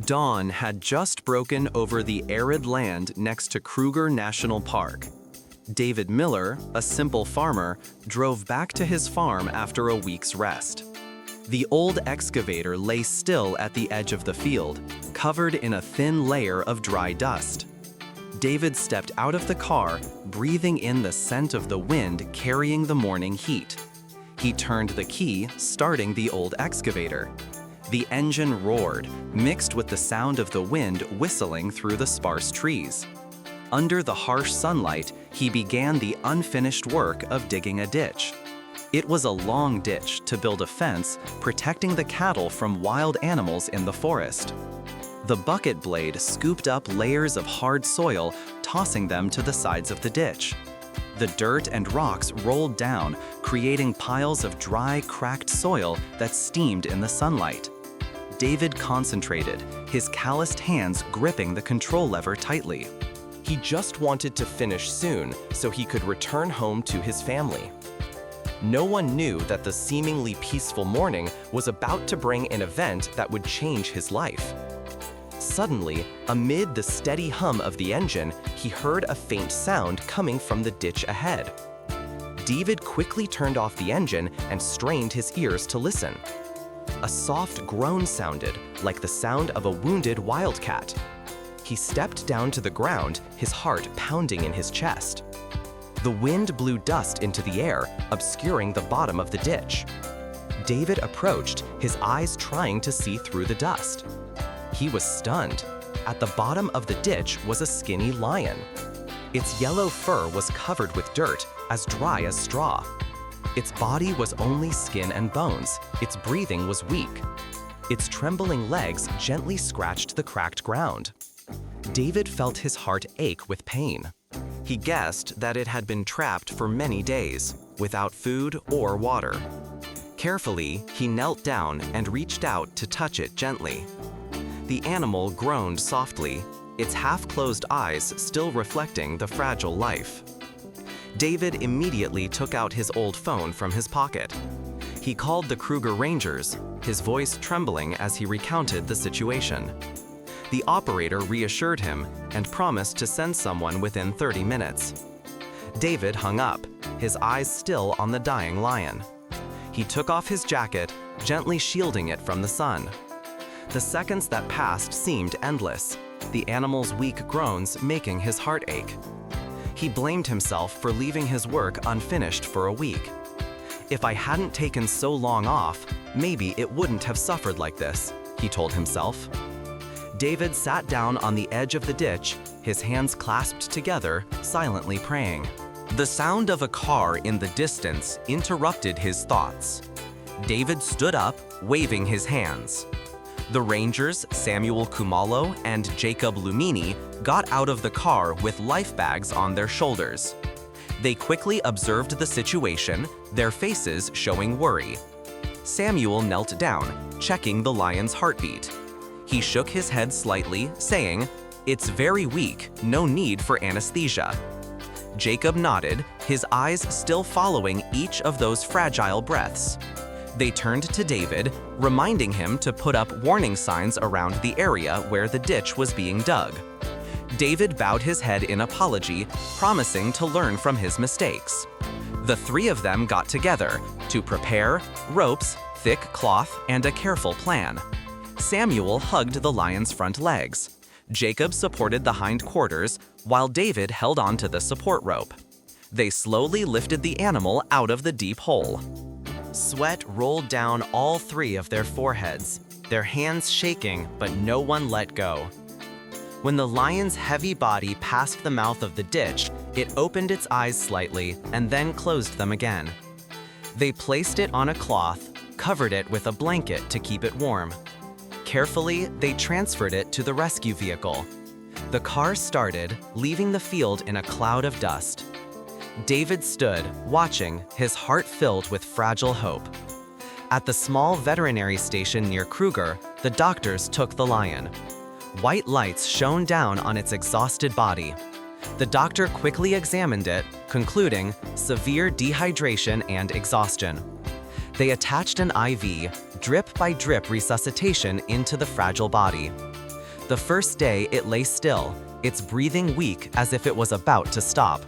Dawn had just broken over the arid land next to Kruger National Park. David Miller, a simple farmer, drove back to his farm after a week's rest. The old excavator lay still at the edge of the field, covered in a thin layer of dry dust. David stepped out of the car, breathing in the scent of the wind carrying the morning heat. He turned the key, starting the old excavator. The engine roared, mixed with the sound of the wind whistling through the sparse trees. Under the harsh sunlight, he began the unfinished work of digging a ditch. It was a long ditch to build a fence, protecting the cattle from wild animals in the forest. The bucket blade scooped up layers of hard soil, tossing them to the sides of the ditch. The dirt and rocks rolled down, creating piles of dry, cracked soil that steamed in the sunlight. David concentrated, his calloused hands gripping the control lever tightly. He just wanted to finish soon so he could return home to his family. No one knew that the seemingly peaceful morning was about to bring an event that would change his life. Suddenly, amid the steady hum of the engine, he heard a faint sound coming from the ditch ahead. David quickly turned off the engine and strained his ears to listen. A soft groan sounded, like the sound of a wounded wildcat. He stepped down to the ground, his heart pounding in his chest. The wind blew dust into the air, obscuring the bottom of the ditch. David approached, his eyes trying to see through the dust. He was stunned. At the bottom of the ditch was a skinny lion. Its yellow fur was covered with dirt, as dry as straw. Its body was only skin and bones. Its breathing was weak. Its trembling legs gently scratched the cracked ground. David felt his heart ache with pain. He guessed that it had been trapped for many days, without food or water. Carefully, he knelt down and reached out to touch it gently. The animal groaned softly, its half-closed eyes still reflecting the fragile life. David immediately took out his old phone from his pocket. He called the Kruger Rangers, his voice trembling as he recounted the situation. The operator reassured him and promised to send someone within 30 minutes. David hung up, his eyes still on the dying lion. He took off his jacket, gently shielding it from the sun. The seconds that passed seemed endless, the animal's weak groans making his heart ache. He blamed himself for leaving his work unfinished for a week. If I hadn't taken so long off, maybe it wouldn't have suffered like this, he told himself. David sat down on the edge of the ditch, his hands clasped together, silently praying. The sound of a car in the distance interrupted his thoughts. David stood up, waving his hands. The Rangers, Samuel Kumalo and Jacob Lumini, got out of the car with life bags on their shoulders. They quickly observed the situation, their faces showing worry. Samuel knelt down, checking the lion's heartbeat. He shook his head slightly, saying, "It's very weak, no need for anesthesia." Jacob nodded, his eyes still following each of those fragile breaths. They turned to David, reminding him to put up warning signs around the area where the ditch was being dug. David bowed his head in apology, promising to learn from his mistakes. The three of them got together to prepare ropes, thick cloth, and a careful plan. Samuel hugged the lion's front legs. Jacob supported the hind quarters, while David held on to the support rope. They slowly lifted the animal out of the deep hole. Sweat rolled down all three of their foreheads, their hands shaking, but no one let go. When the lion's heavy body passed the mouth of the ditch, it opened its eyes slightly and then closed them again. They placed it on a cloth, covered it with a blanket to keep it warm. Carefully, they transferred it to the rescue vehicle. The car started, leaving the field in a cloud of dust. David stood, watching, his heart filled with fragile hope. At the small veterinary station near Kruger, the doctors took the lion. White lights shone down on its exhausted body. The doctor quickly examined it, concluding severe dehydration and exhaustion. They attached an IV, drip by drip resuscitation into the fragile body. The first day, it lay still, its breathing weak as if it was about to stop.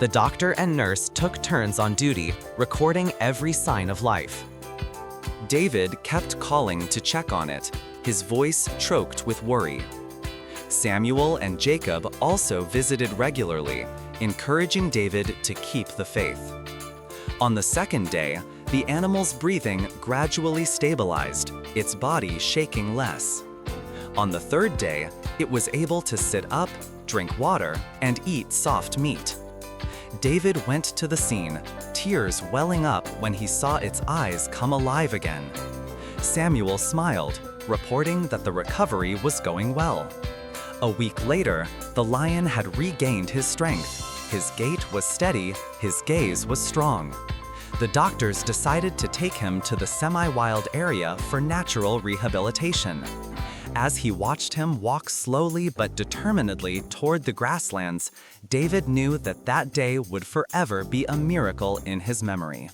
The doctor and nurse took turns on duty, recording every sign of life. David kept calling to check on it, his voice choked with worry. Samuel and Jacob also visited regularly, encouraging David to keep the faith. On the second day, the animal's breathing gradually stabilized, its body shaking less. On the third day, it was able to sit up, drink water, and eat soft meat. David went to the scene, tears welling up when he saw its eyes come alive again. Samuel smiled, reporting that the recovery was going well. A week later, the lion had regained his strength. His gait was steady, his gaze was strong. The doctors decided to take him to the semi-wild area for natural rehabilitation. As he watched him walk slowly but determinedly toward the grasslands, David knew that that day would forever be a miracle in his memory.